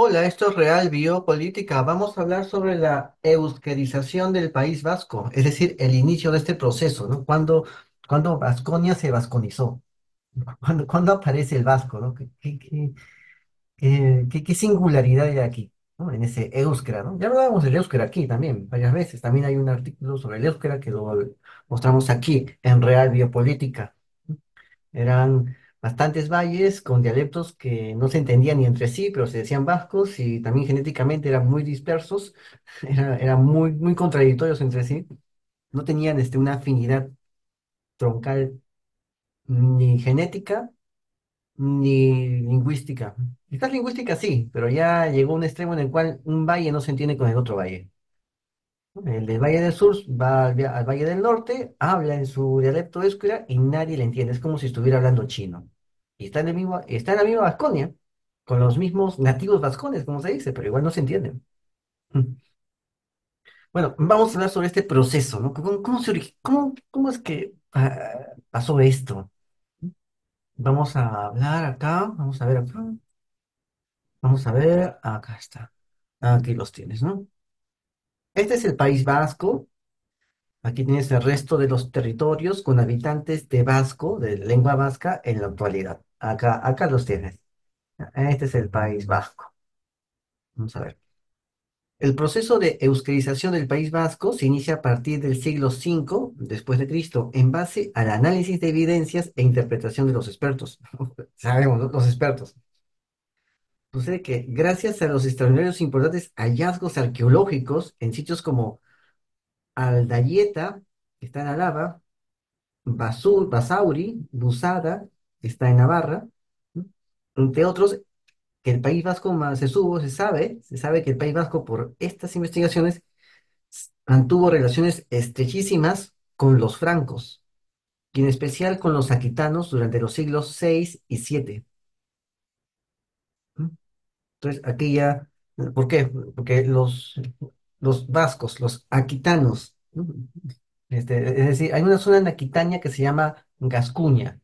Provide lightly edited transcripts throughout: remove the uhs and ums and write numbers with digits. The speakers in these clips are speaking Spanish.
Hola, esto es Real Biopolítica. Vamos a hablar sobre la euskerización del País Vasco, es decir, el inicio de este proceso, ¿no? Cuando Vasconia se vasconizó, cuando aparece el vasco, ¿no? ¿Qué singularidad hay aquí, ¿no? En ese euskera, ¿no? Ya hablábamos del euskera aquí también, varias veces. También hay un artículo sobre el euskera que lo mostramos aquí en Real Biopolítica. Eran bastantes valles con dialectos que no se entendían ni entre sí, pero se decían vascos y también genéticamente eran muy dispersos, eran muy contradictorios entre sí. No tenían una afinidad troncal ni genética ni lingüística. Quizás lingüística sí, pero ya llegó un extremo en el cual un valle no se entiende con el otro valle. El del Valle del Sur va al Valle del Norte, habla en su dialecto éusquera y nadie le entiende. Es como si estuviera hablando chino. Y está en la misma Vasconia, con los mismos nativos vascones, como se dice, pero igual no se entienden. Bueno, vamos a hablar sobre este proceso, ¿no? ¿Cómo es que pasó esto? Vamos a hablar acá, vamos a ver acá, vamos a ver, acá está. Aquí los tienes, ¿no? Este es el País Vasco. Aquí tienes el resto de los territorios con habitantes de vasco, de lengua vasca, en la actualidad. Acá los tienes. Este es el País Vasco. Vamos a ver. El proceso de euskerización del País Vasco se inicia a partir del siglo V después de Cristo, en base al análisis de evidencias e interpretación de los expertos. Sabemos, ¿no? Los expertos. Sucede que gracias a los extraordinarios e importantes hallazgos arqueológicos en sitios como Aldayeta, que está en Álava, Basauri, Busada, está en Navarra, ¿no? Entre otros, que el País Vasco más se sabe que el País Vasco por estas investigaciones mantuvo relaciones estrechísimas con los francos, y en especial con los aquitanos durante los siglos VI y VII. ¿No? Entonces, aquí ya, ¿por qué? Porque los vascos, los aquitanos, ¿no? Es decir, hay una zona en Aquitania que se llama Gascuña.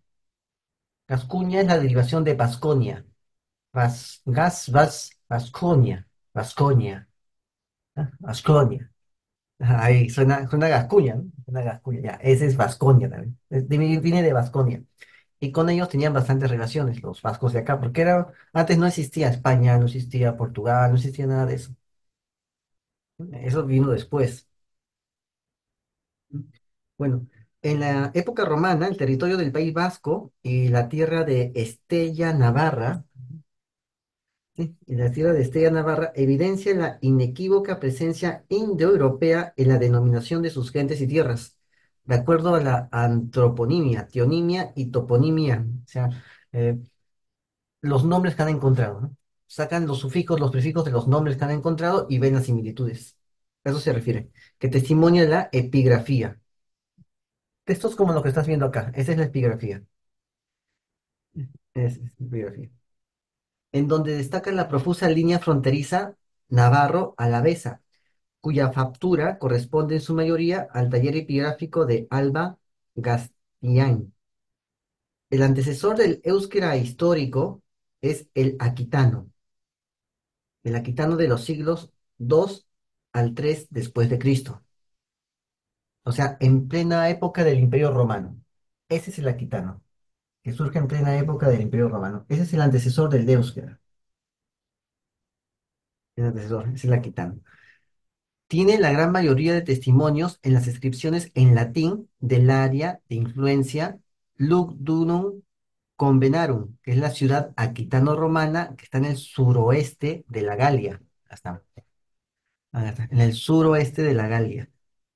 Gascuña es la derivación de Vasconia. Vasconia, Vasconia, ¿ah? Vasconia. Ajá, ahí suena Gascuña, ¿no? Suena Gascuña, ya. Ese es Vasconia también. Viene de Vasconia. Y con ellos tenían bastantes relaciones, los vascos de acá, porque antes no existía España, no existía Portugal, no existía nada de eso. Eso vino después. Bueno, en la época romana, el territorio del País Vasco y la tierra de Estella Navarra. Sí, y la tierra de Estella Navarra evidencia la inequívoca presencia indoeuropea en la denominación de sus gentes y tierras, de acuerdo a la antroponimia, teonimia y toponimia, o sea, eh, los nombres que han encontrado, ¿no? Sacan los sufijos, los prefijos de los nombres que han encontrado y ven las similitudes. A eso se refiere, que testimonia la epigrafía. Textos como lo que estás viendo acá, esa es la epigrafía. Es la epigrafía. En donde destaca la profusa línea fronteriza navarro-alavesa cuya factura corresponde en su mayoría al taller epigráfico de Alba Gastián. El antecesor del euskera histórico es el aquitano de los siglos II al III después de Cristo, o sea, en plena época del Imperio Romano. Ese es el aquitano, que surge en plena época del Imperio Romano. Ese es el antecesor del euskera, el antecesor, es el aquitano. Tiene la gran mayoría de testimonios en las inscripciones en latín del área de influencia Lugdunum Convenarum, que es la ciudad aquitano-romana que está en el suroeste de la Galia, hasta, en el suroeste de la Galia,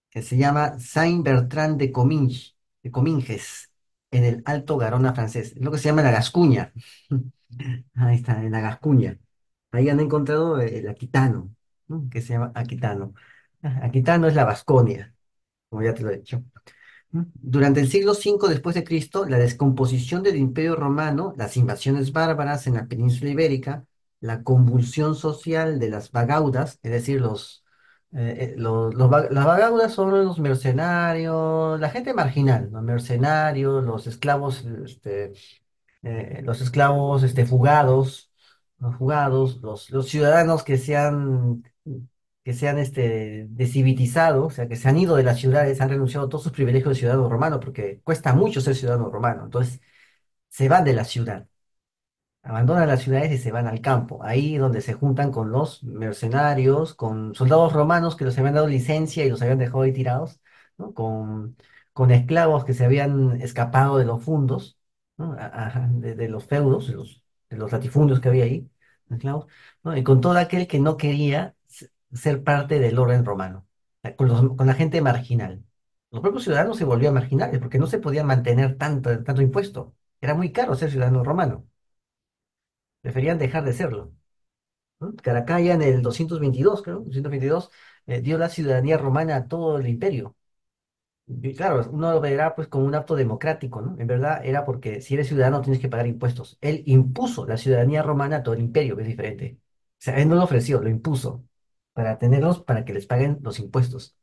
que se llama Saint-Bertrand de Cominges, en el Alto Garona francés. Es lo que se llama la Gascuña. Ahí está, en la Gascuña. Ahí han encontrado el aquitano, ¿no? Que se llama aquitano. Aquitano es la Vasconia, como ya te lo he dicho. Durante el siglo V después de Cristo, la descomposición del Imperio Romano, las invasiones bárbaras en la península ibérica, la convulsión social de las vagaudas, es decir, las vagaudas son los mercenarios, la gente marginal, los mercenarios, los esclavos fugados, los jugados, los ciudadanos que se han descivitizado, o sea, que se han ido de las ciudades, han renunciado a todos sus privilegios de ciudadano romano, porque cuesta mucho ser ciudadano romano. Entonces, se van de la ciudad. Abandonan las ciudades y se van al campo, ahí donde se juntan con los mercenarios, con soldados romanos que los habían dado licencia y los habían dejado ahí tirados, ¿no? Con esclavos que se habían escapado de los fundos, ¿no? De los feudos, de los latifundios que había ahí, esclavos, ¿no? Y con todo aquel que no quería ser parte del orden romano, con la gente marginal. Los propios ciudadanos se volvían marginales porque no se podían mantener tanto impuesto. Era muy caro ser ciudadano romano, preferían dejar de serlo, ¿no? Caracalla en el 222, creo, 222, dio la ciudadanía romana a todo el imperio. Y claro, uno lo verá pues como un acto democrático, ¿no? En verdad era porque si eres ciudadano tienes que pagar impuestos. Él impuso la ciudadanía romana a todo el imperio, que es diferente. O sea, él no lo ofreció, lo impuso para tenerlos, para que les paguen los impuestos.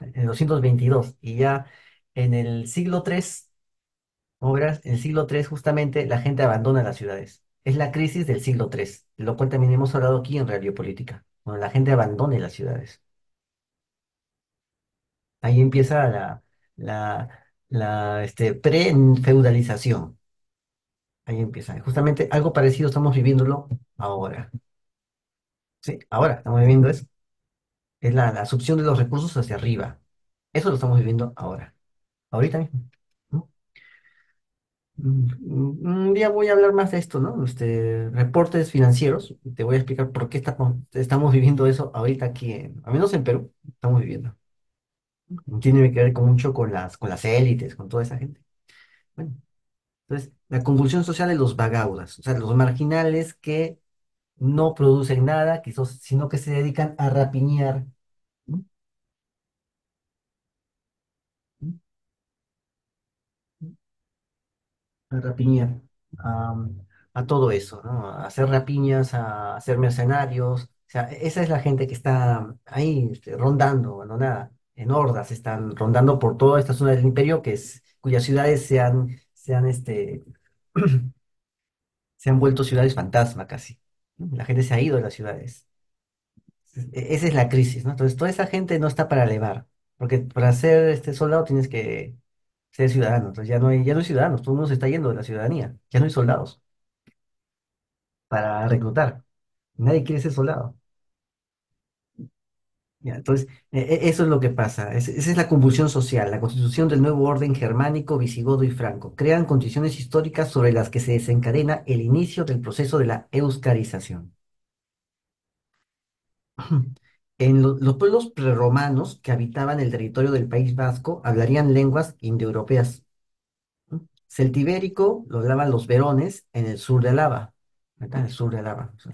En el 222. Y ya en el siglo III, como verás, en el siglo III justamente la gente abandona las ciudades. Es la crisis del siglo III, de lo cual también hemos hablado aquí en Radio Política. Cuando la gente abandone las ciudades. Ahí empieza la pre-feudalización. Ahí empieza. Justamente algo parecido estamos viviéndolo ahora. Sí, ahora estamos viviendo eso. Es la succión de los recursos hacia arriba. Eso lo estamos viviendo ahora. Ahorita mismo. ¿No? Un día voy a hablar más de esto, ¿no? Reportes financieros. Te voy a explicar por qué estamos viviendo eso ahorita aquí, al menos en Perú, estamos viviendo. Tiene que ver con mucho con las élites, con toda esa gente. Bueno, entonces, la convulsión social de los vagaudas, o sea, los marginales que no producen nada, sino que se dedican a rapiñar, ¿no? A rapiñar, a, a todo eso, ¿no? A hacer rapiñas, a hacer mercenarios. O sea, esa es la gente que está ahí rondando, abandonada, en hordas, están rondando por toda esta zona del imperio, cuyas ciudades se han vuelto ciudades fantasma casi, ¿no? La gente se ha ido de las ciudades. Esa es la crisis, ¿no? Entonces, toda esa gente no está para elevar, porque para ser este soldado tienes que ser ciudadano. Entonces, ya no hay ciudadanos, todo el mundo se está yendo de la ciudadanía, ya no hay soldados para reclutar. Nadie quiere ser soldado. Ya, entonces, eso es lo que pasa. Esa es la convulsión social, la constitución del nuevo orden germánico, visigodo y franco. Crean condiciones históricas sobre las que se desencadena el inicio del proceso de la euskarización. Los pueblos prerromanos que habitaban el territorio del País Vasco hablarían lenguas indoeuropeas. Celtibérico lo hablaban los verones en el sur de Álava. Ahí está, en el sur de Álava. O sea,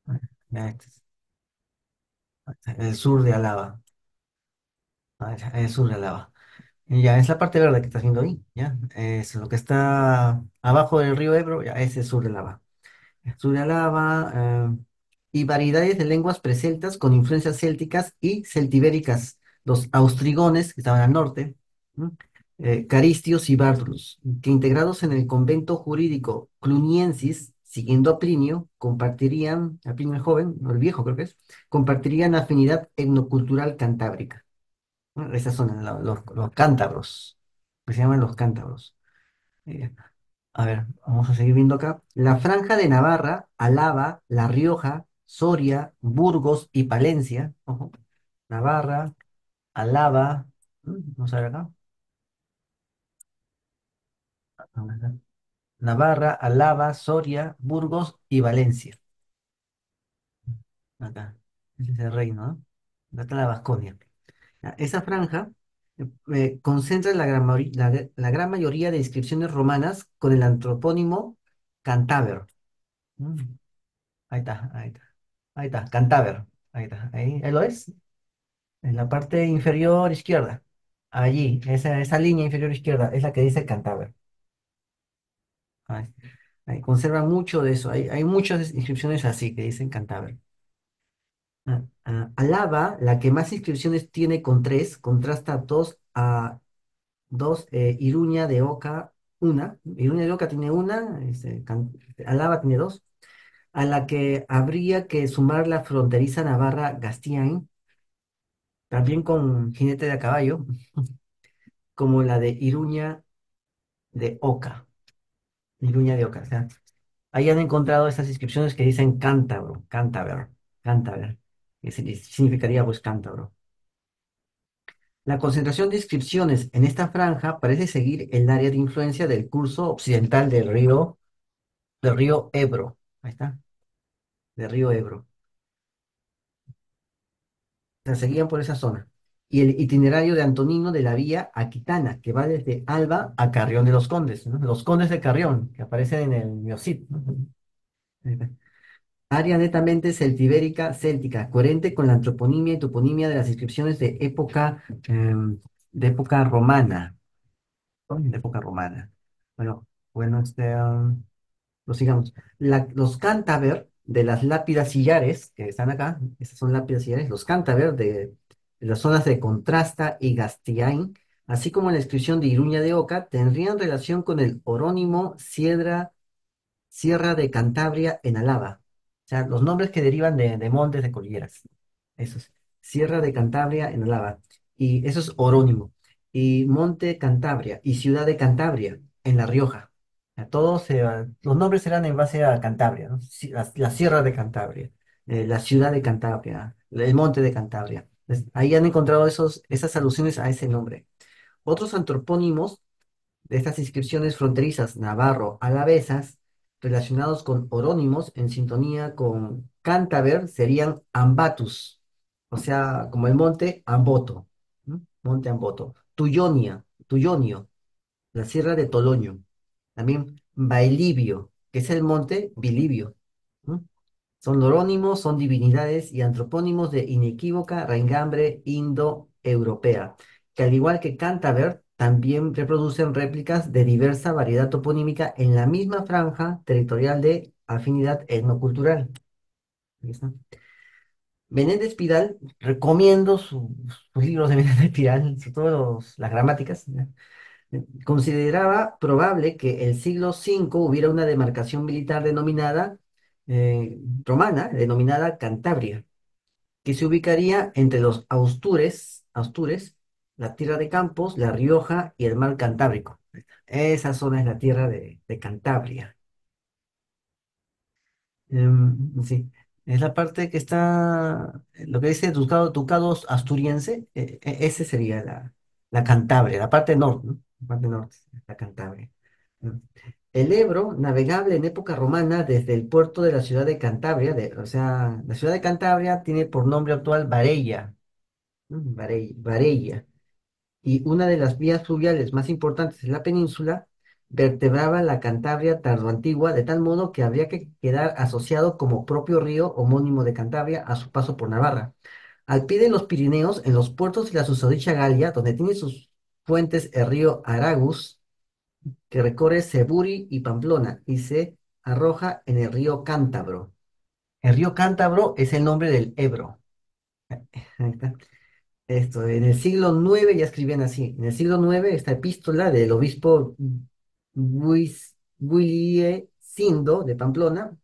ah, en el sur de Álava. En el sur de Álava. Y ya, es la parte verde que estás viendo ahí, ¿ya? Es lo que está abajo del río Ebro, ya, ese es el sur de Álava. Sur de Álava, y variedades de lenguas preceltas con influencias célticas y celtibéricas. Los austrigones, que estaban al norte, ¿no? Caristios y bártulos, que integrados en el convento jurídico cluniensis, siguiendo a Plinio el joven, no el viejo creo que es, compartirían afinidad etnocultural cantábrica, ¿no? Esas son los cántabros, que se llaman los cántabros. Eh, a ver, vamos a seguir viendo acá. La franja de Navarra, Álava, La Rioja, Soria, Burgos y Palencia. Ojo, Navarra, Álava. Vamos a ver acá. Navarra, Álava, Soria, Burgos y Valencia. Acá. Ese es el reino, ¿no? Acá está la Vasconia. Esa franja concentra la gran mayoría de inscripciones romanas con el antropónimo Cantaber. Mm, Ahí está, ahí está. Ahí está, Cantaber. Ahí está, ahí lo es. En la parte inferior izquierda. Allí, esa línea inferior izquierda es la que dice Cantaber. Ahí, ahí conservan mucho de eso. Hay muchas inscripciones así que dicen Cantaber. Alaba, la que más inscripciones tiene con tres, contrasta dos a dos, Iruña de Oca una, Iruña de Oca tiene una, Álava tiene dos, a la que habría que sumar la fronteriza navarra Gastiain, también con jinete de a caballo, como la de Iruña de Oca, Iruña de Oca. O sea, ahí han encontrado estas inscripciones que dicen cántabro, cántaber, cántaber, que significaría pues cántabro. La concentración de inscripciones en esta franja parece seguir el área de influencia del curso occidental del río Ebro. Ahí está, del río Ebro. O sea, seguían por esa zona. Y el itinerario de Antonino de la Vía Aquitana, que va desde Alba a Carrión de los Condes, ¿no? Los Condes de Carrión, que aparecen en el Miocid, ¿no? Ahí está. Área netamente celtibérica, céltica, coherente con la antroponimia y toponimia de las inscripciones de época romana. ¿No? De época romana. Bueno, bueno, prosigamos. Los cántaber de las lápidas sillares, que están acá, estas son lápidas sillares, los cántaber de las zonas de Contrasta y Gastiain, así como la inscripción de Iruña de Oca, tendrían relación con el orónimo Sierra de Cantabria en Álava. O sea, los nombres que derivan de montes, de cordilleras. Eso es. Sierra de Cantabria en Álava. Y eso es orónimo. Y Monte Cantabria y Ciudad de Cantabria en La Rioja. Los nombres serán en base a Cantabria, ¿no? La Sierra de Cantabria, la Ciudad de Cantabria, el Monte de Cantabria. Ahí han encontrado esas alusiones a ese nombre. Otros antropónimos de estas inscripciones fronterizas navarro-alavesas relacionados con orónimos en sintonía con cántaber serían ambatus, o sea, como el monte Amboto, ¿no? Monte Amboto. Tuyonio, la sierra de Toloño. También Bailibio, que es el monte Bilibio, ¿no? Son orónimos, son divinidades y antropónimos de inequívoca raigambre indoeuropea, que al igual que Cantaber, también reproducen réplicas de diversa variedad toponímica en la misma franja territorial de afinidad etnocultural. Ahí está. Menéndez Pidal, recomiendo sus libros de Menéndez Pidal, sobre todo las gramáticas, ¿ya? Consideraba probable que el siglo V hubiera una demarcación militar romana, denominada Cantabria, que se ubicaría entre los Astures, la tierra de Campos, La Rioja y el mar Cantábrico. Esa zona es la tierra de Cantabria. Sí, es la parte que está, lo que dice ducados asturiense, ese sería la Cantabria, la parte norte, ¿no? La parte norte, la Cantabria. Mm. El Ebro, navegable en época romana desde el puerto de la ciudad de Cantabria, o sea, la ciudad de Cantabria tiene por nombre actual Varella, ¿no? Varella, y una de las vías fluviales más importantes en la península, vertebraba la Cantabria tardoantigua de tal modo que habría que quedar asociado como propio río homónimo de Cantabria a su paso por Navarra. Al pie de los Pirineos, en los puertos de la susodicha Galia, donde tiene sus fuentes el río Aragus, que recorre Seburi y Pamplona y se arroja en el río Cántabro. El río Cántabro es el nombre del Ebro. Ahí está. En el siglo IX ya escribían así. En el siglo IX, esta epístola del obispo Sindo de Pamplona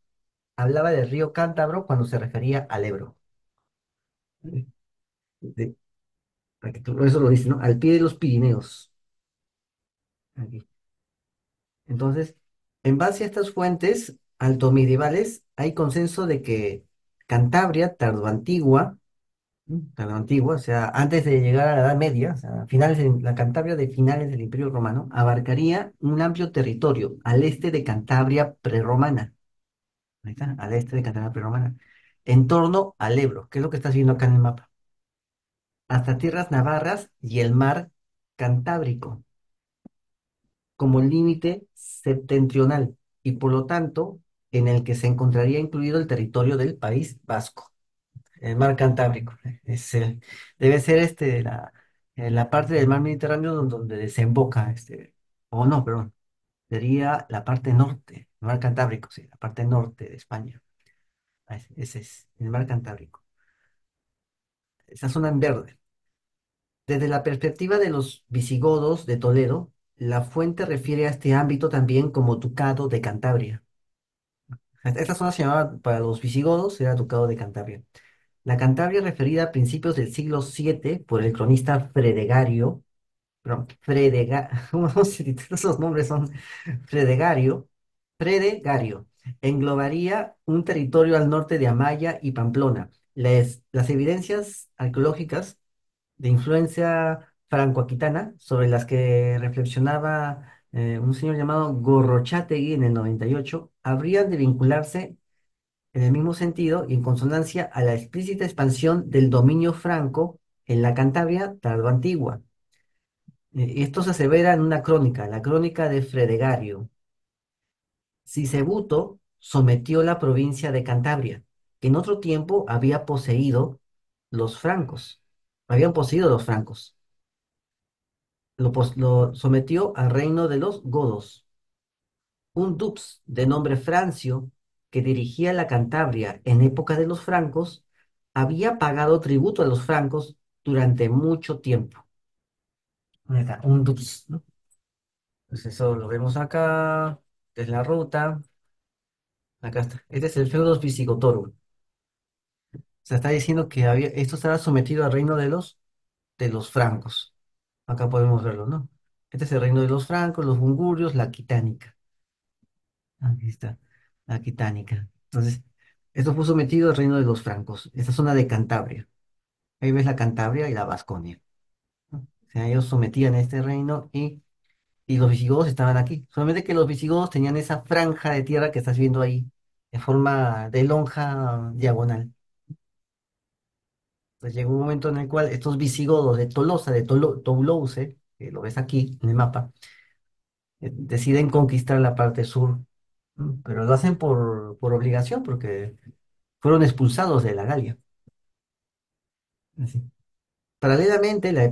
hablaba del río Cántabro cuando se refería al Ebro. De- eso lo dice, ¿no? Al pie de los Pirineos. Aquí. Entonces, en base a estas fuentes altomedievales, hay consenso de que Cantabria tardoantigua, tardoantigua, o sea, antes de llegar a la Edad Media, o sea, la Cantabria de finales del Imperio Romano, abarcaría un amplio territorio al este de Cantabria prerromana, ahí está, al este de Cantabria prerromana, en torno al Ebro, que es lo que estás viendo acá en el mapa, hasta tierras navarras y el mar Cantábrico, como límite septentrional, y por lo tanto, en el que se encontraría incluido el territorio del País Vasco. El mar Cantábrico. Debe ser la parte del mar Mediterráneo donde desemboca o no, perdón, sería la parte norte, el mar Cantábrico, sí, la parte norte de España. Ese es el mar Cantábrico. Esa zona en verde. Desde la perspectiva de los visigodos de Toledo, la fuente refiere a este ámbito también como Ducado de Cantabria. Esta zona se llamaba, para los visigodos, era Ducado de Cantabria. La Cantabria referida a principios del siglo VII por el cronista Fredegario, perdón, ¿cómo se titulan esos nombres? Son Fredegario, Fredegario, englobaría un territorio al norte de Amaya y Pamplona. Las evidencias arqueológicas de influencia franco-aquitana, sobre las que reflexionaba un señor llamado Gorrochategui en el 98, habrían de vincularse en el mismo sentido y en consonancia a la explícita expansión del dominio franco en la Cantabria tardoantigua. Y esto se asevera en una crónica, la crónica de Fredegario. Sisebuto sometió la provincia de Cantabria, que en otro tiempo había poseído los francos. Habían poseído los francos. Lo sometió al reino de los godos. Un dux de nombre Francio, que dirigía la Cantabria en época de los francos, había pagado tributo a los francos durante mucho tiempo. Ahí está, un dux, ¿no? Entonces eso lo vemos acá, es la ruta, acá está. Este es el feudo visigotorum. Se está diciendo que esto estaba sometido al reino de los francos. Acá podemos verlo, ¿no? Este es el reino de los francos, los bungurios, la quitánica. Aquí está, la quitánica. Entonces, esto fue sometido al reino de los francos, esta zona de Cantabria. Ahí ves la Cantabria y la Vasconia, ¿no? O sea, ellos sometían a este reino y los visigodos estaban aquí. Solamente que los visigodos tenían esa franja de tierra que estás viendo ahí, en forma de lonja diagonal. Entonces llegó un momento en el cual estos visigodos de Tolosa, de Toulouse, que lo ves aquí en el mapa, deciden conquistar la parte sur, ¿no? Pero lo hacen por obligación, porque fueron expulsados de la Galia. Así. Paralelamente, la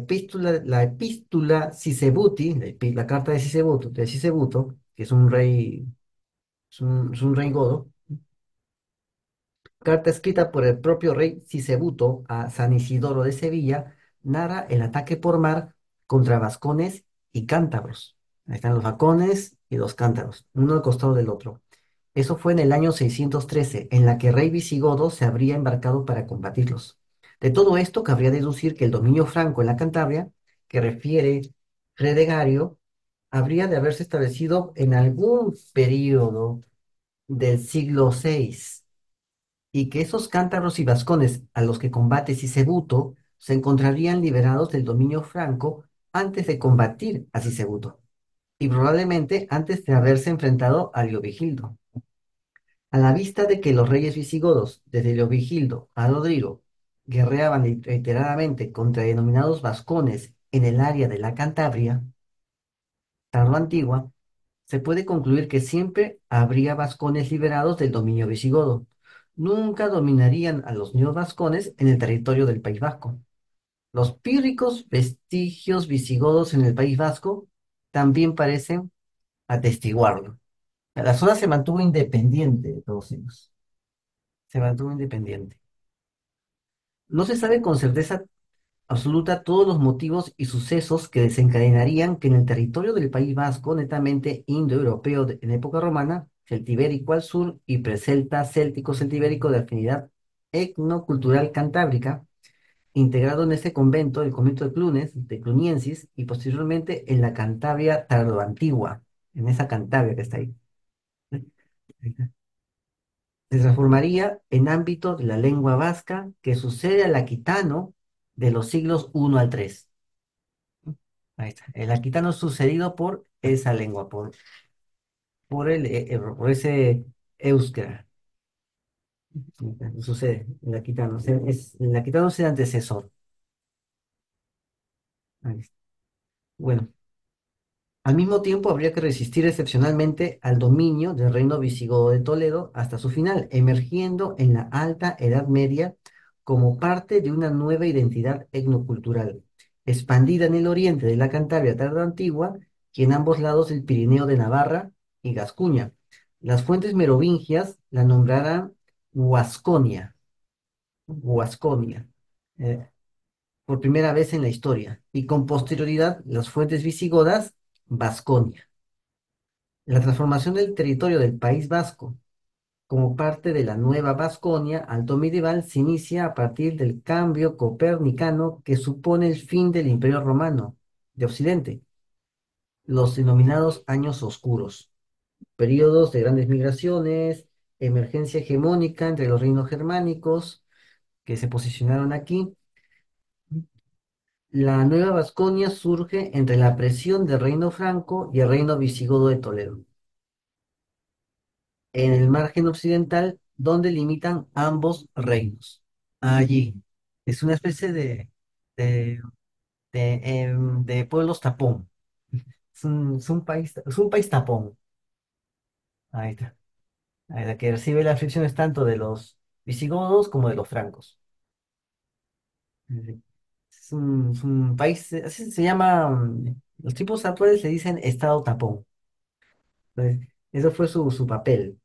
epístola Sisebuti, la carta de Sisebuto, que es un rey godo, carta escrita por el propio rey Sisebuto a San Isidoro de Sevilla, narra el ataque por mar contra vascones y cántabros. Ahí están los vascones y los cántabros, uno al costado del otro. Eso fue en el año 613, en la que el rey visigodo se habría embarcado para combatirlos. De todo esto cabría deducir que el dominio franco en la Cantabria, que refiere Fredegario, habría de haberse establecido en algún período del siglo VI, y que esos cántabros y vascones a los que combate Sisebuto se encontrarían liberados del dominio franco antes de combatir a Sisebuto, y probablemente antes de haberse enfrentado a Leovigildo. A la vista de que los reyes visigodos, desde Leovigildo a Rodrigo, guerreaban reiteradamente contra denominados vascones en el área de la Cantabria, tardo-antigua, se puede concluir que siempre habría vascones liberados del dominio visigodo. Nunca dominarían a los neovascones en el territorio del País Vasco. Los pírricos vestigios visigodos en el País Vasco también parecen atestiguarlo. La zona se mantuvo independiente de todos ellos. Se mantuvo independiente. No se sabe con certeza absoluta todos los motivos y sucesos que desencadenarían que en el territorio del País Vasco, netamente indoeuropeo en época romana, celtibérico al sur y precelta céltico celtibérico de afinidad etnocultural cantábrica, integrado en este convento, el convento de Clunes, de Cluniensis, y posteriormente en la Cantabria tardoantigua, en esa Cantabria que está ahí. Se transformaría en ámbito de la lengua vasca que sucede al aquitano de los siglos I al III. Ahí está. El aquitano sucedido por esa lengua, por ese euskera. Sucede, el aquitano. El aquitano es el antecesor. Ahí está. Bueno, al mismo tiempo, habría que resistir excepcionalmente al dominio del reino visigodo de Toledo hasta su final, emergiendo en la Alta Edad Media como parte de una nueva identidad etnocultural, expandida en el oriente de la Cantabria tardoantigua y en ambos lados del Pirineo de Navarra y Gascuña. Las fuentes merovingias la nombrarán Huasconia, Huasconia, eh, por primera vez en la historia, y con posterioridad las fuentes visigodas Vasconia. La transformación del territorio del País Vasco como parte de la Nueva Vasconia alto medieval se inicia a partir del cambio copernicano que supone el fin del Imperio Romano de Occidente, los denominados años oscuros, periodos de grandes migraciones, emergencia hegemónica entre los reinos germánicos que se posicionaron aquí. La Nueva Vasconia surge entre la presión del reino franco y el reino visigodo de Toledo, en el margen occidental donde limitan ambos reinos. Allí es una especie de, de pueblos tapón. Es un país tapón. Ahí está. Ahí está, que recibe las fricciones tanto de los visigodos como de los francos. Sí. Es un país, así se llama, los tipos actuales le dicen estado tapón. Entonces, eso fue su papel.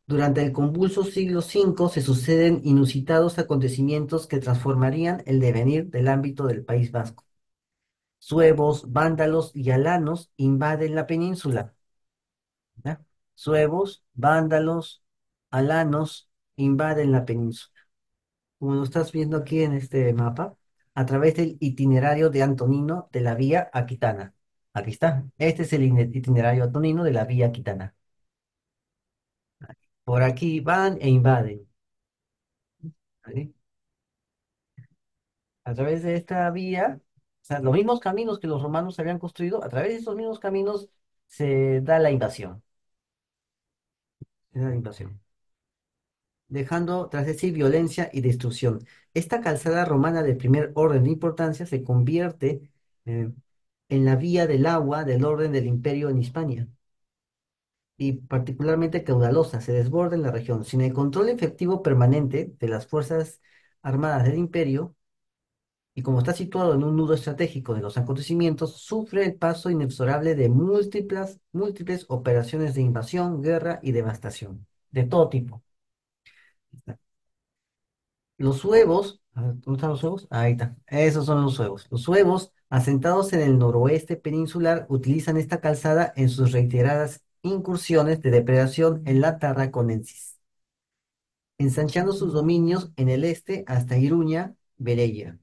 Durante el convulso siglo V se suceden inusitados acontecimientos que transformarían el devenir del ámbito del País Vasco. Suevos, vándalos y alanos invaden la península. ¿Ya? Suevos, vándalos, alanos invaden la península. Como lo estás viendo aquí en este mapa, a través del itinerario de Antonino de la Vía Aquitana. Aquí está. Este es el itinerario antonino de la Vía Aquitana. Por aquí van e invaden. ¿Vale? A través de esta vía, o sea, los mismos caminos que los romanos habían construido, a través de esos mismos caminos se da la invasión. Se da la invasión. Dejando tras de sí violencia y destrucción. Esta calzada romana de primer orden de importancia se convierte eh, en la vía del agua del orden del imperio en Hispania y particularmente caudalosa, se desborda en la región. Sin el control efectivo permanente de las fuerzas armadas del imperio, y como está situado en un nudo estratégico de los acontecimientos, sufre el paso inexorable de múltiples operaciones de invasión, guerra y devastación, de todo tipo. Los huevos, a ver, ¿dónde están los huevos? Ahí está, esos son los huevos. Los huevos, asentados en el noroeste peninsular, utilizan esta calzada en sus reiteradas incursiones de depredación en la Tarraconensis, ensanchando sus dominios en el este hasta Iruña, Velella.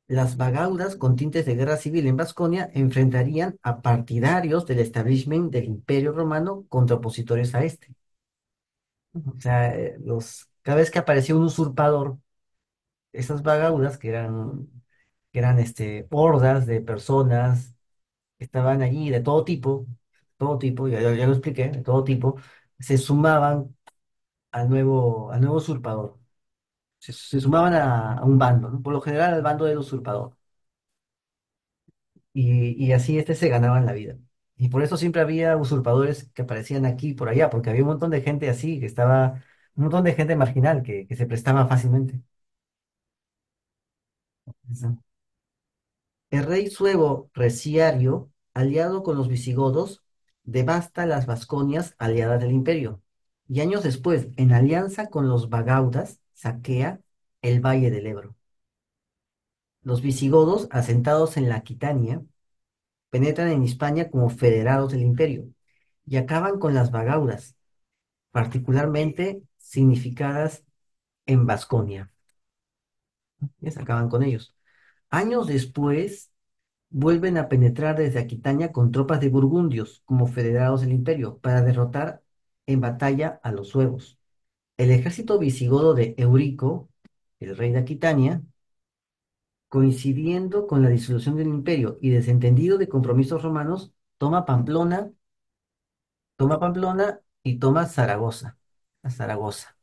Las bagaudas con tintes de guerra civil en Vasconia enfrentarían a partidarios del establishment del Imperio Romano contra opositores a este. O sea, cada vez que aparecía un usurpador, esas bagaudas, que eran hordas de personas que estaban allí de todo tipo, ya lo expliqué, de todo tipo, se sumaban al nuevo usurpador. Se sumaban a un bando, ¿no? Por lo general al bando del usurpador. Y así se ganaban la vida. Y por eso siempre había usurpadores que aparecían aquí y por allá, porque había un montón de gente así, un montón de gente marginal que se prestaba fácilmente. Eso. El rey suevo Reciario, aliado con los visigodos, devasta las Vasconias aliadas del imperio. Y años después, en alianza con los bagaudas, saquea el Valle del Ebro. Los visigodos, asentados en la Aquitania, penetran en Hispania como federados del imperio y acaban con las bagaudas, particularmente significadas en Vasconia. Les acaban con ellos. Años después, vuelven a penetrar desde Aquitania con tropas de burgundios como federados del imperio para derrotar en batalla a los suevos. El ejército visigodo de Eurico, el rey de Aquitania, coincidiendo con la disolución del imperio y desentendido de compromisos romanos, toma Pamplona y toma Zaragoza. A Zaragoza.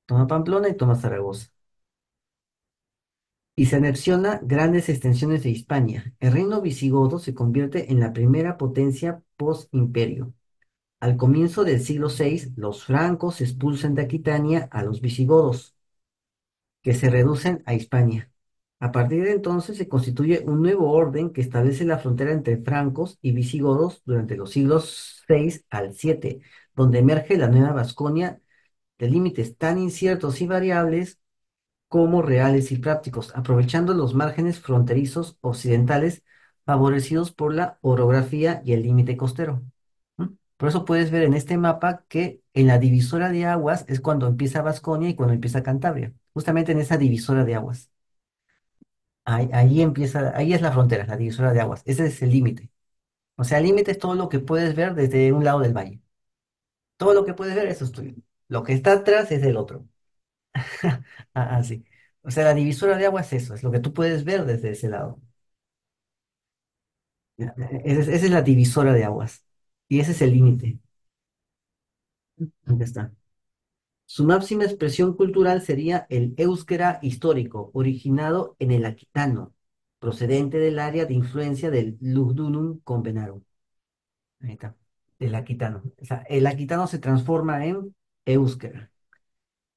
Toma Pamplona y toma Zaragoza. Y se anexiona grandes extensiones de Hispania. El reino visigodo se convierte en la primera potencia post-imperio. Al comienzo del siglo VI, los francos expulsan de Aquitania a los visigodos, que se reducen a Hispania. A partir de entonces se constituye un nuevo orden que establece la frontera entre francos y visigodos durante los siglos VI al VII, donde emerge la nueva Vasconia de límites tan inciertos y variables como reales y prácticos, aprovechando los márgenes fronterizos occidentales favorecidos por la orografía y el límite costero. ¿Mm? Por eso puedes ver en este mapa que en la divisora de aguas es cuando empieza Vasconia y cuando empieza Cantabria. Justamente en esa divisora de aguas. Ahí empieza, ahí es la frontera, la divisora de aguas. Ese es el límite. O sea, el límite es todo lo que puedes ver desde un lado del valle. Todo lo que puedes ver, eso es tuyo. Lo que está atrás es del otro. Sí. O sea, la divisora de aguas es eso, es lo que tú puedes ver desde ese lado. Esa es la divisora de aguas. Y ese es el límite. Ahí está. Su máxima expresión cultural sería el éuskera histórico, originado en el aquitano, procedente del área de influencia del Lugdunum Convenarum. Ahí está, el aquitano. O sea, el aquitano se transforma en éuskera.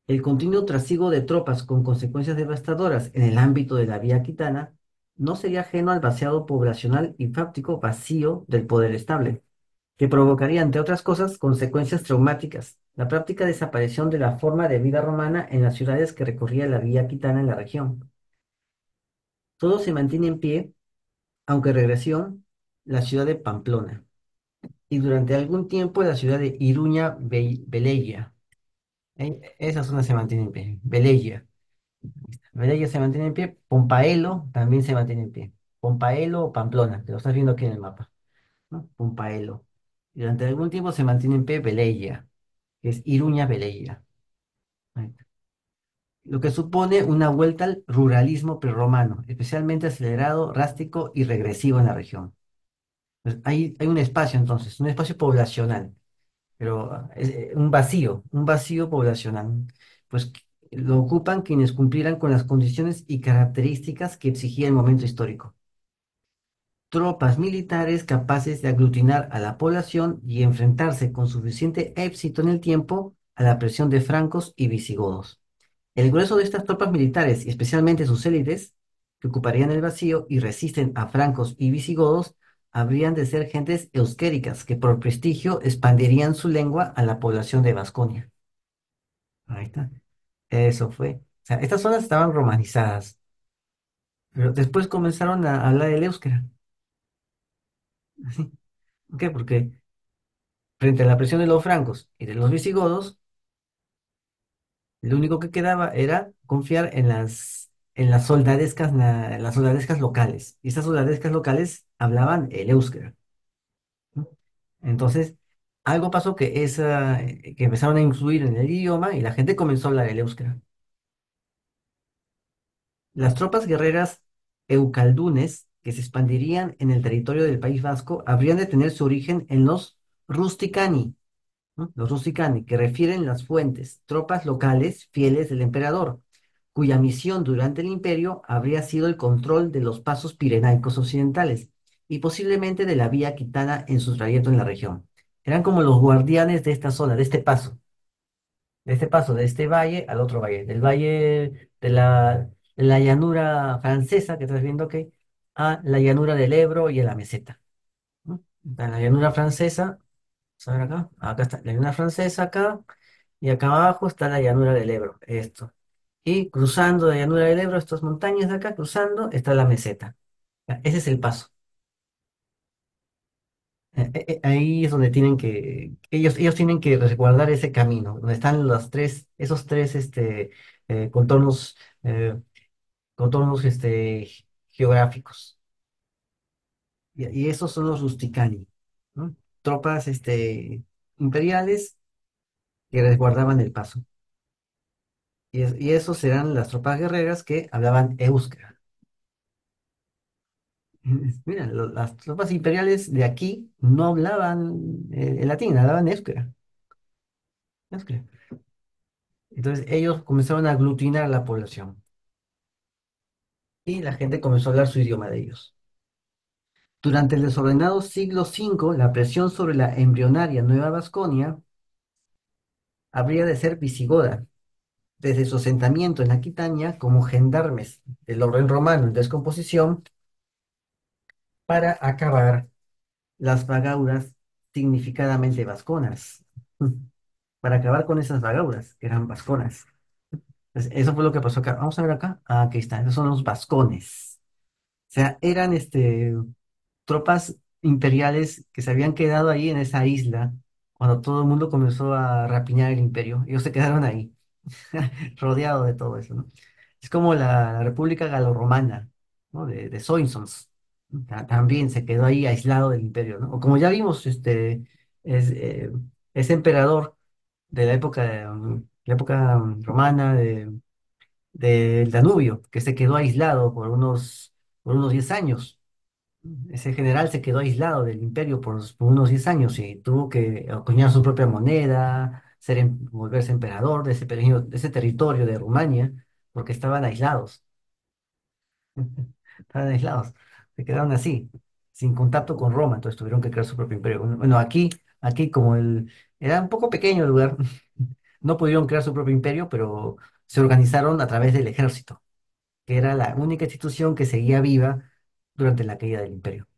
El continuo trasiego de tropas con consecuencias devastadoras en el ámbito de la vía aquitana no sería ajeno al vaciado poblacional y fáctico vacío del poder estable, que provocaría, entre otras cosas, consecuencias traumáticas. La práctica desaparición de la forma de vida romana en las ciudades que recorría la vía aquitana en la región. Todo se mantiene en pie, aunque regresión, la ciudad de Pamplona y durante algún tiempo la ciudad de Iruña Velella. Esa zona se mantiene en pie, Velella. Velella se mantiene en pie, Pompaelo también se mantiene en pie. Pompaelo o Pamplona, que lo estás viendo aquí en el mapa, ¿no? Pompaelo. Y durante algún tiempo se mantiene en pie Velella, que es Iruña Velella. Ahí. Lo que supone una vuelta al ruralismo prerromano, especialmente acelerado, rástico y regresivo en la región. Pues hay un espacio entonces, un espacio poblacional, pero es un vacío poblacional, pues lo ocupan quienes cumplieran con las condiciones y características que exigía el momento histórico. Tropas militares capaces de aglutinar a la población y enfrentarse con suficiente éxito en el tiempo a la presión de francos y visigodos. El grueso de estas tropas militares, y especialmente sus élites, que ocuparían el vacío y resisten a francos y visigodos, habrían de ser gentes euskéricas que por prestigio expandirían su lengua a la población de Vasconia. Ahí está. Eso fue. O sea, estas zonas estaban romanizadas, pero después comenzaron a hablar el éuskera. Así. ¿Por qué? Porque frente a la presión de los francos y de los visigodos, lo único que quedaba era confiar en las soldadescas locales. Y esas soldadescas locales hablaban el éuskera, ¿no? Entonces, algo pasó que empezaron a influir en el idioma y la gente comenzó a hablar el éuskera. Las tropas guerreras eucaldunes que se expandirían en el territorio del País Vasco habrían de tener su origen en los rusticani, ¿no? Los rusticani, que refieren las fuentes, tropas locales fieles del emperador, cuya misión durante el imperio habría sido el control de los pasos pirenaicos occidentales y posiblemente de la vía aquitana en su trayecto en la región. Eran como los guardianes de esta zona, de este valle al otro valle, del valle de la llanura francesa que estás viendo que a la llanura del Ebro y a la meseta, ¿no? Está en la llanura francesa. Vamos a ver acá. Acá está la llanura francesa acá. Y acá abajo está la llanura del Ebro. Esto. Y cruzando la llanura del Ebro, estas montañas de acá, cruzando, está la meseta. Ya, ese es el paso. Ahí es donde ellos tienen que resguardar ese camino, donde están esos tres contornos, eh, contornos geográficos. Y esos son los rusticani, ¿no? Tropas imperiales que resguardaban el paso. Y esos serán las tropas guerreras que hablaban euskera. Mira, las tropas imperiales de aquí no hablaban el latín, hablaban euskera. Euskera. Entonces ellos comenzaron a aglutinar a la población y la gente comenzó a hablar su idioma de ellos. Durante el desordenado siglo V, la presión sobre la embrionaria Nueva Vasconia habría de ser visigoda, desde su asentamiento en Aquitania como gendarmes del orden romano en descomposición para acabar las vagauras significadamente vasconas, para acabar con esas vagauras que eran vasconas. Entonces, eso fue lo que pasó acá. Vamos a ver acá. Ah, aquí está. Esos son los vascones. O sea, eran tropas imperiales que se habían quedado ahí en esa isla cuando todo el mundo comenzó a rapiñar el imperio. Ellos se quedaron ahí, rodeados de todo eso, ¿no? Es como la República Galorromana, ¿no? De Soissons. También se quedó ahí aislado del imperio, ¿no? O como ya vimos, es, eh, ese emperador de la época romana del Danubio, que se quedó aislado por unos 10 años. Ese general se quedó aislado del imperio por unos 10 años y tuvo que acuñar su propia moneda, volverse emperador de ese territorio de Rumania, porque estaban aislados. Estaban aislados. Se quedaron así, sin contacto con Roma, entonces tuvieron que crear su propio imperio. Bueno, aquí como era un poco pequeño el lugar, no pudieron crear su propio imperio, pero se organizaron a través del ejército, que era la única institución que seguía viva durante la caída del imperio.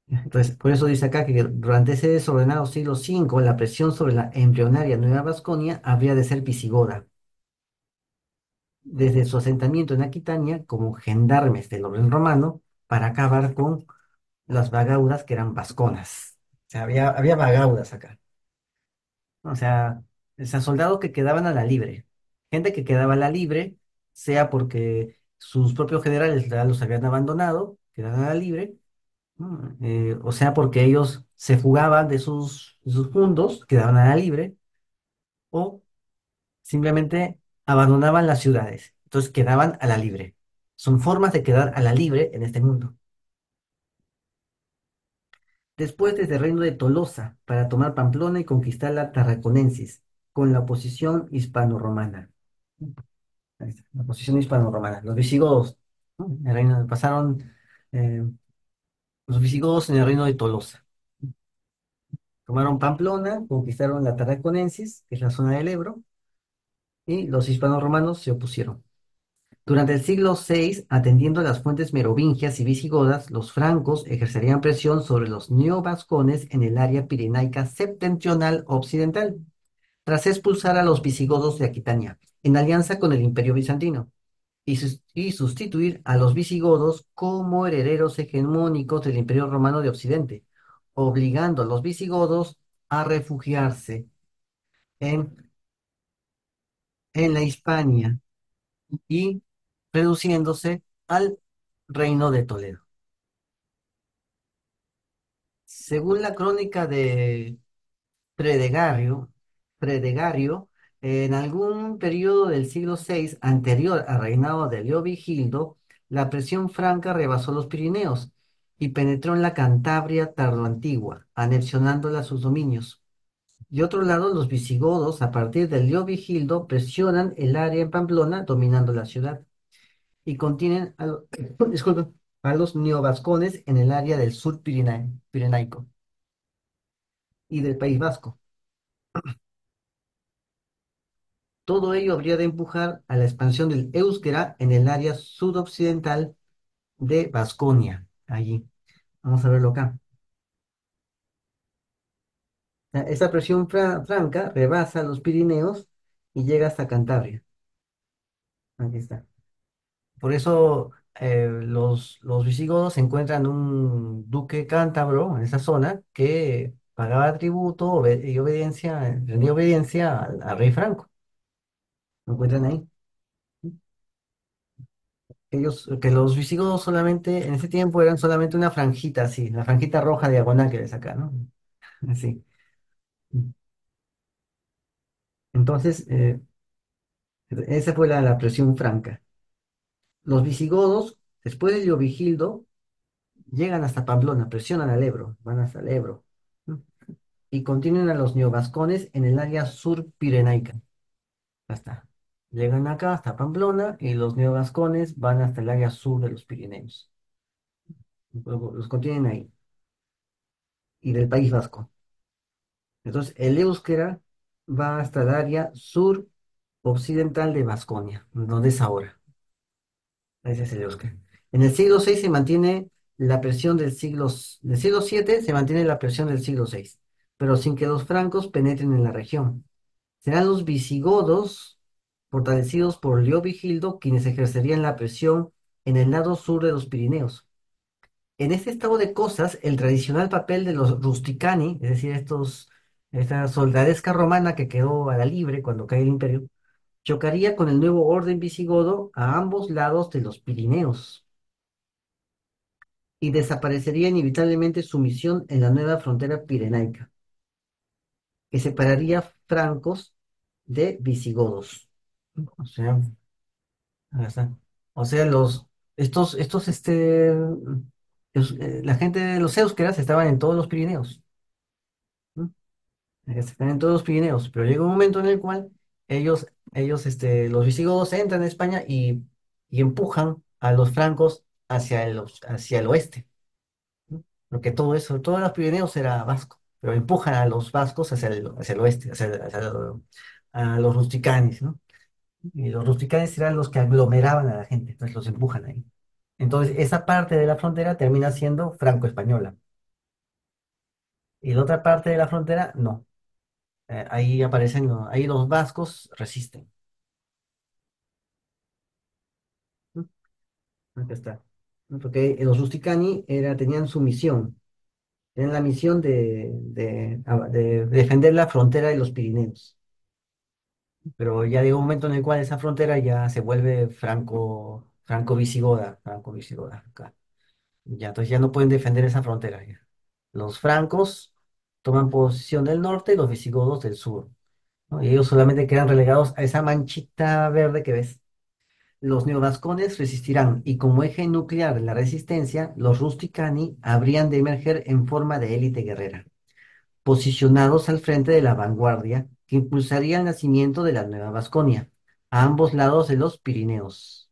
Entonces, por eso dice acá que durante ese desordenado siglo V, la presión sobre la embrionaria Nueva Vasconia habría de ser visigoda. Desde su asentamiento en Aquitania como gendarmes del orden romano para acabar con las vagaudas que eran vasconas. O sea, había vagaudas acá. O sea, soldados que quedaban a la libre. Gente que quedaba a la libre, sea porque sus propios generales ya los habían abandonado, quedaban a la libre, ¿no? O sea porque ellos se fugaban de sus fundos, quedaban a la libre, o simplemente abandonaban las ciudades. Entonces quedaban a la libre. Son formas de quedar a la libre en este mundo. Después desde el reino de Tolosa para tomar Pamplona y conquistar la Tarraconensis con la oposición hispano-romana. Ahí está, la oposición hispano-romana. Los visigodos, ¿no? Pasaron eh, los visigodos en el reino de Tolosa. Tomaron Pamplona, conquistaron la Tarraconensis, que es la zona del Ebro, y los hispano-romanos se opusieron. Durante el siglo VI, atendiendo a las fuentes merovingias y visigodas, los francos ejercerían presión sobre los neovascones en el área pirenaica septentrional occidental, tras expulsar a los visigodos de Aquitania, en alianza con el Imperio Bizantino, y sustituir a los visigodos como herederos hegemónicos del Imperio Romano de Occidente, obligando a los visigodos a refugiarse en, en la Hispania y reduciéndose al reino de Toledo. Según la crónica de Fredegario, Fredegario, en algún periodo del siglo VI anterior al reinado de Leovigildo, la presión franca rebasó los Pirineos y penetró en la Cantabria tardoantigua, anexionándola a sus dominios. De otro lado, los visigodos, a partir de Leovigildo, presionan el área en Pamplona, dominando la ciudad, y contienen disculpen, a los neovascones en el área del sur pirenaico y del País Vasco. Todo ello habría de empujar a la expansión del éuskera en el área sudoccidental de Vasconia. Allí. Vamos a verlo acá. Esa presión franca rebasa los Pirineos y llega hasta Cantabria. Aquí está. Por eso los visigodos encuentran un duque cántabro en esa zona que pagaba tributo y obediencia, rendía obediencia al rey Franco. Lo encuentran ahí. Que los visigodos solamente, en ese tiempo eran solamente una franjita así, la franjita roja diagonal que ves acá, ¿no? Así. Entonces, esa fue la presión franca. Los visigodos, después de Leovigildo, llegan hasta Pamplona, presionan al Ebro, van hasta el Ebro, ¿no? Y continúan a los neovascones en el área sur pirenaica. Ya está. Llegan acá hasta Pamplona y los neovascones van hasta el área sur de los Pirineos. Luego los contienen ahí. Y del País Vasco. Entonces, el euskera va hasta el área sur occidental de Vasconia, donde es ahora. Ese es el euskera. En el siglo VI se mantiene la presión del siglo VII se mantiene la presión del siglo VI, pero sin que los francos penetren en la región. Serán los visigodos, fortalecidos por Leovigildo, quienes ejercerían la presión en el lado sur de los Pirineos. En este estado de cosas, el tradicional papel de los rusticani, es decir, esta soldadesca romana que quedó a la libre cuando cae el imperio, chocaría con el nuevo orden visigodo a ambos lados de los Pirineos y desaparecería inevitablemente su misión en la nueva frontera pirenaica, que separaría francos de visigodos. O sea, ahí está. O sea, la gente de los éuskeras estaban en todos los Pirineos. ¿No? Estaban en todos los Pirineos, pero llega un momento en el cual los visigodos entran en España y empujan a los francos hacia el oeste. ¿No? Porque todo eso, todos los Pirineos era vasco, pero empujan a los vascos hacia el oeste, a los rusticanes, ¿no? Y los rusticanes eran los que aglomeraban a la gente, entonces los empujan ahí. Entonces, esa parte de la frontera termina siendo franco-española. Y la otra parte de la frontera, no. Ahí aparecen, ahí los vascos resisten. ¿No? Acá está. ¿No? Porque los rusticani tenían su misión, tenían la misión de defender la frontera de los Pirineos. Pero ya llega un momento en el cual esa frontera ya se vuelve franco-visigoda acá. Ya, entonces ya no pueden defender esa frontera. Ya. Los francos toman posición del norte y los visigodos del sur. ¿No? Y ellos solamente quedan relegados a esa manchita verde que ves. Los neovascones resistirán y como eje nuclear de la resistencia, los rusticani habrían de emerger en forma de élite guerrera, posicionados al frente de la vanguardia que impulsaría el nacimiento de la Nueva Vasconia, a ambos lados de los Pirineos.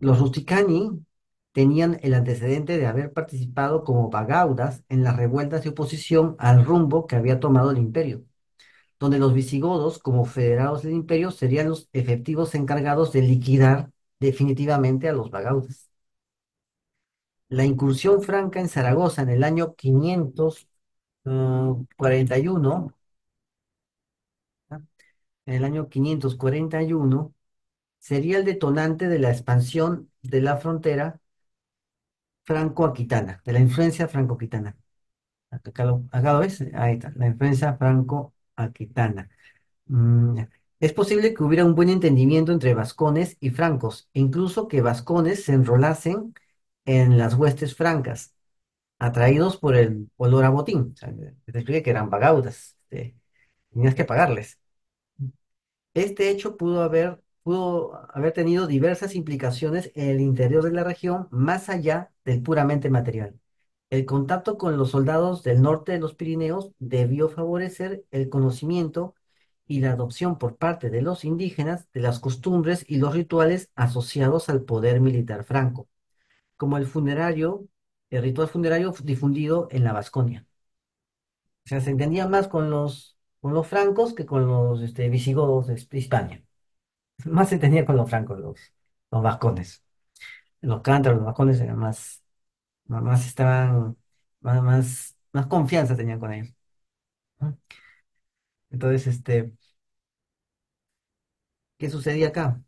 Los rusticani tenían el antecedente de haber participado como vagaudas en las revueltas de oposición al rumbo que había tomado el imperio, donde los visigodos, como federados del imperio, serían los efectivos encargados de liquidar definitivamente a los vagaudas. La incursión franca en Zaragoza en el año 541, ¿ah? En el año 541, sería el detonante de la expansión de la frontera franco-aquitana, de la influencia franco-aquitana. Acá lo ves, ahí está, la influencia franco-aquitana. Ya. Es posible que hubiera un buen entendimiento entre vascones y francos, e incluso que vascones se enrolasen en las huestes francas, atraídos por el olor a botín. O sea, que te expliqué que eran vagaudas, tenías que pagarles. Este hecho pudo haber tenido diversas implicaciones en el interior de la región, más allá del puramente material. El contacto con los soldados del norte de los Pirineos debió favorecer el conocimiento y la adopción por parte de los indígenas de las costumbres y los rituales asociados al poder militar franco, como el ritual funerario difundido en la Vasconia. O sea, se entendía más con los francos que con los visigodos de Hispania. Más se tenía con los francos, los vascones. Los cántabros, los vascones eran más estaban, más confianza tenían con ellos. ¿No? Entonces, ¿qué sucedía acá?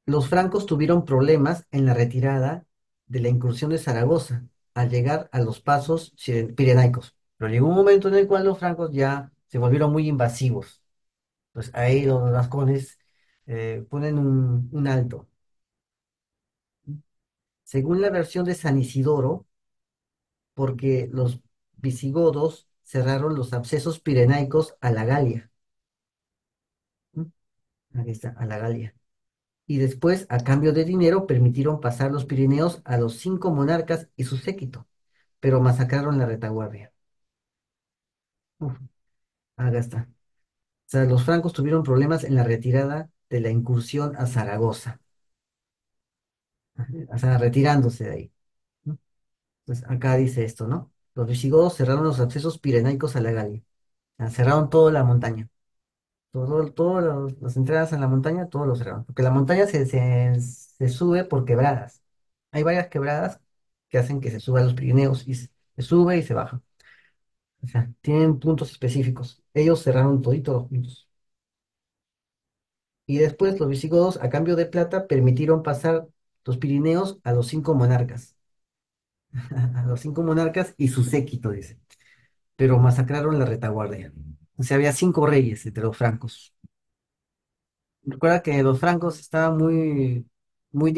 Los francos tuvieron problemas en la retirada de la incursión de Zaragoza al llegar a los pasos pirenaicos. Pero llegó un momento en el cual los francos ya se volvieron muy invasivos. Pues ahí los vascones ponen un alto. Según la versión de San Isidoro, porque los visigodos cerraron los accesos pirenaicos a la Galia. ¿M? Aquí está, a la Galia. Y después, a cambio de dinero, permitieron pasar los Pirineos a los 5 monarcas y su séquito, pero masacraron la retaguardia. Uf, acá está. O sea, los francos tuvieron problemas en la retirada de la incursión a Zaragoza, o sea, retirándose de ahí. ¿No? Entonces, acá dice esto, ¿no? Los visigodos cerraron los accesos pirenaicos a la Galia. O sea, cerraron toda la montaña. Todas las entradas a la montaña, todos los cerraron. Porque la montaña se sube por quebradas. Hay varias quebradas que hacen que se suba a los Pirineos y se sube y se baja. O sea, tienen puntos específicos. Ellos cerraron toditos los puntos. Y después los visigodos, a cambio de plata, permitieron pasar los Pirineos a los 5 monarcas, a los 5 monarcas y su séquito, dice, pero masacraron la retaguardia. O sea, había 5 reyes entre los francos. Recuerda que los francos estaban eran muy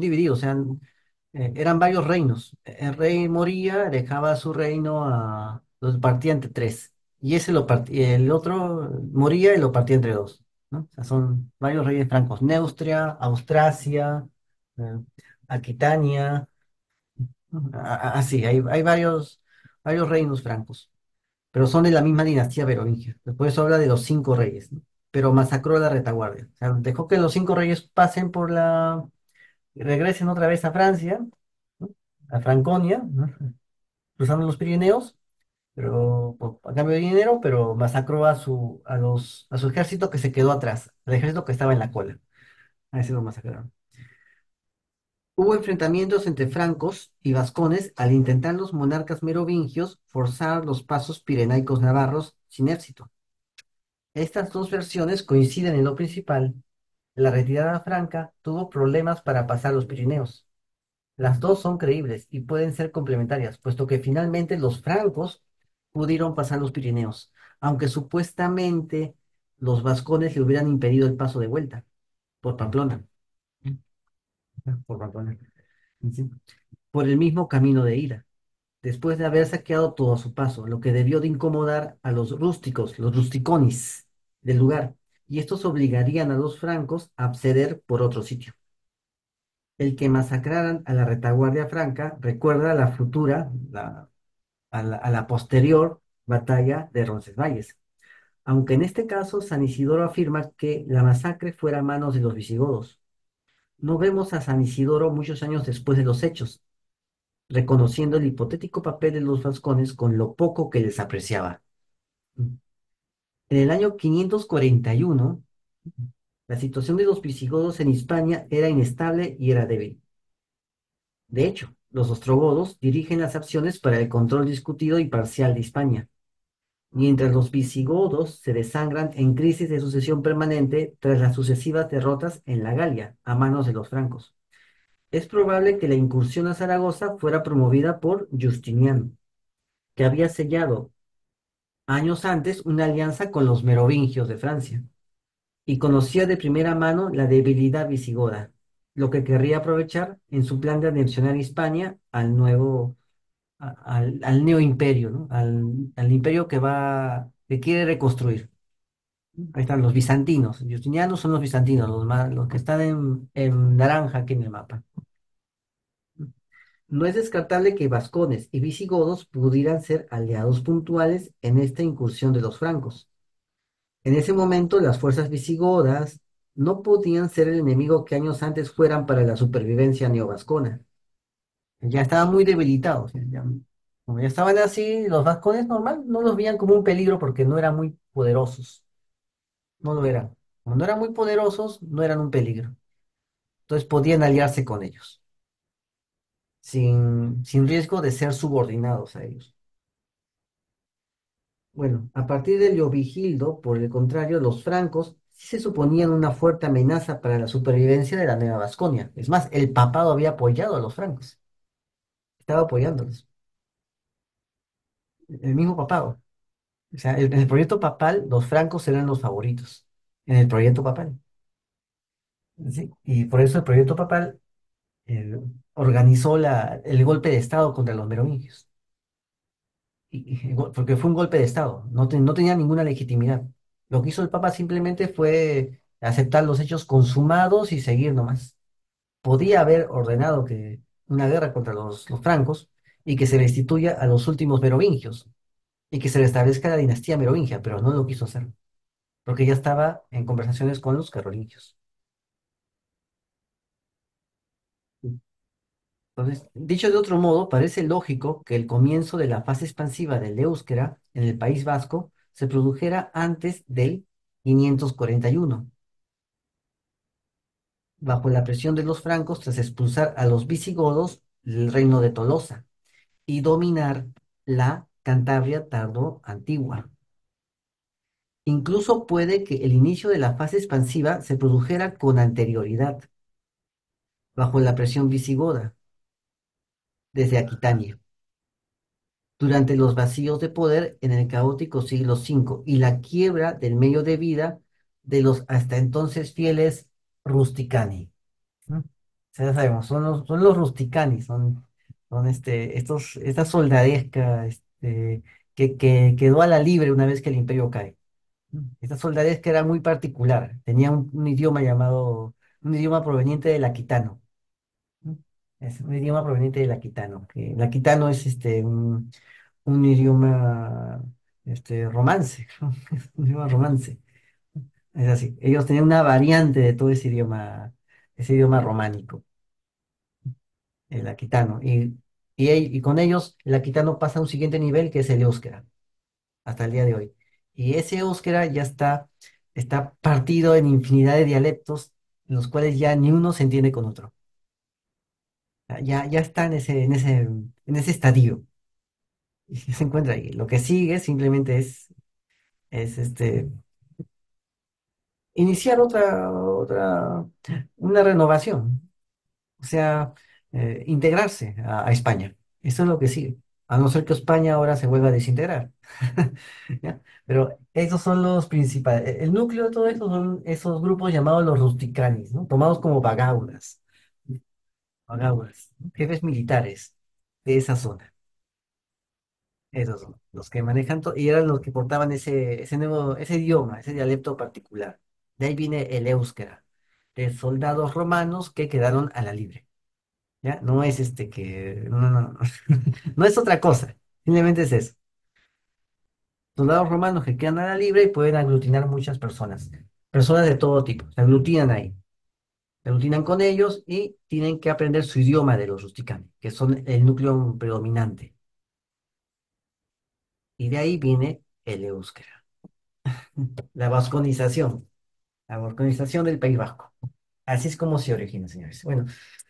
divididos, o sea, eran varios reinos. El rey moría, dejaba su reino los partía entre tres. Y ese lo partía, el otro moría y lo partía entre dos, ¿no? O sea, son varios reyes francos. Neustria, Austrasia, eh, Aquitania, ¿no? Así, hay varios reinos francos, pero son de la misma dinastía merovingia. Por eso habla de los 5 reyes, ¿no? Pero masacró a la retaguardia. O sea, dejó que los 5 reyes pasen regresen otra vez a Francia, ¿no? A Franconia, ¿no? Cruzando los Pirineos, pero a cambio de dinero, pero masacró a su ejército que se quedó atrás, al ejército que estaba en la cola. A ese lo masacraron. Hubo enfrentamientos entre francos y vascones al intentar los monarcas merovingios forzar los pasos pirenaicos navarros sin éxito. Estas dos versiones coinciden en lo principal. La retirada franca tuvo problemas para pasar los Pirineos. Las dos son creíbles y pueden ser complementarias, puesto que finalmente los francos pudieron pasar los Pirineos, aunque supuestamente los vascones le hubieran impedido el paso de vuelta por Pamplona. Por Pamplona. Sí. Por el mismo camino de ida, después de haber saqueado todo a su paso, lo que debió de incomodar a los rústicos, los rusticonis del lugar, y estos obligarían a los francos a ceder por otro sitio. El que masacraran a la retaguardia franca recuerda a la futura, a la posterior batalla de Roncesvalles, aunque en este caso San Isidoro afirma que la masacre fuera a manos de los visigodos. No vemos a San Isidoro muchos años después de los hechos, reconociendo el hipotético papel de los vascones con lo poco que les apreciaba. En el año 541, la situación de los visigodos en Hispania era inestable y era débil. De hecho, los ostrogodos dirigen las acciones para el control discutido y parcial de Hispania, mientras los visigodos se desangran en crisis de sucesión permanente tras las sucesivas derrotas en la Galia a manos de los francos. Es probable que la incursión a Zaragoza fuera promovida por Justiniano, que había sellado años antes una alianza con los merovingios de Francia y conocía de primera mano la debilidad visigoda, lo que querría aprovechar en su plan de anexionar Hispania al neoimperio, ¿no? Al imperio que quiere reconstruir. Ahí están los bizantinos. Justinianos son los bizantinos, los que están en naranja aquí en el mapa. No es descartable que vascones y visigodos pudieran ser aliados puntuales en esta incursión de los francos. En ese momento, las fuerzas visigodas no podían ser el enemigo que años antes fueran para la supervivencia neovascona. Ya estaban muy debilitados. Como ya estaban así, los vascones normal no los veían como un peligro porque no eran muy poderosos. No lo eran. Como no eran muy poderosos, no eran un peligro. Entonces podían aliarse con ellos, sin riesgo de ser subordinados a ellos. Bueno, a partir de Leovigildo, por el contrario, los francos sí se suponían una fuerte amenaza para la supervivencia de la Nueva Vasconia. Es más, el papado había apoyado a los francos, estaba apoyándolos, el mismo papado. O sea, en el proyecto papal, los francos eran los favoritos, en el proyecto papal. ¿Sí? Y por eso el proyecto papal eh, organizó el golpe de Estado contra los merovingios. Porque fue un golpe de Estado, no tenía ninguna legitimidad. Lo que hizo el Papa simplemente fue aceptar los hechos consumados y seguir nomás. Podía haber ordenado que una guerra contra los francos y que se restituya a los últimos merovingios y que se restablezca la dinastía merovingia, pero no lo quiso hacer, porque ya estaba en conversaciones con los carolingios. Entonces, dicho de otro modo, parece lógico que el comienzo de la fase expansiva del Éuskera en el País Vasco se produjera antes del 541, bajo la presión de los francos tras expulsar a los visigodos del reino de Tolosa y dominar la Cantabria tardo-antigua. Incluso puede que el inicio de la fase expansiva se produjera con anterioridad, bajo la presión visigoda desde Aquitania, durante los vacíos de poder en el caótico siglo V y la quiebra del medio de vida de los hasta entonces fieles rusticani. ¿No? O sea, ya sabemos, son los rusticani, son esta soldadesca que quedó a la libre una vez que el imperio cae. Esta soldadesca era muy particular, tenía un idioma un idioma proveniente del aquitano. ¿No? Es un idioma proveniente del aquitano, que el aquitano es un idioma romance, ¿no? Es un idioma romance. Es así. Ellos tenían una variante de todo ese idioma románico, el aquitano. Y con ellos, el aquitano pasa a un siguiente nivel que es el éuskera, hasta el día de hoy. Y ese éuskera ya está partido en infinidad de dialectos, los cuales ya ni uno se entiende con otro. Ya está en ese estadio. Y se encuentra ahí. Lo que sigue simplemente es iniciar una renovación, o sea, integrarse a España. Eso es lo que sigue, a no ser que España ahora se vuelva a desintegrar. ¿Ya? Pero esos son los principales. El núcleo de todo esto son esos grupos llamados los rusticanis, ¿no? Tomados como bagaudas, ¿no? Jefes militares de esa zona. Esos son los que manejan y eran los que portaban ese idioma, ese dialecto particular. De ahí viene el éuskera, de soldados romanos que quedaron a la libre. ¿Ya? No es no, no, no, no es otra cosa, simplemente es eso. Soldados romanos que quedan a la libre y pueden aglutinar muchas personas de todo tipo, se aglutinan ahí, se aglutinan con ellos y tienen que aprender su idioma de los rusticanos, que son el núcleo predominante. Y de ahí viene el éuskera, la vasconización. La balcanización del País Vasco. Así es como se origina, señores. Bueno,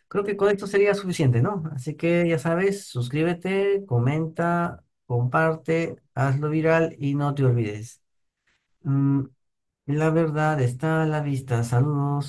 creo que con esto sería suficiente, ¿no? Así que ya sabes, suscríbete, comenta, comparte, hazlo viral y no te olvides. Mm, la verdad está a la vista. Saludos.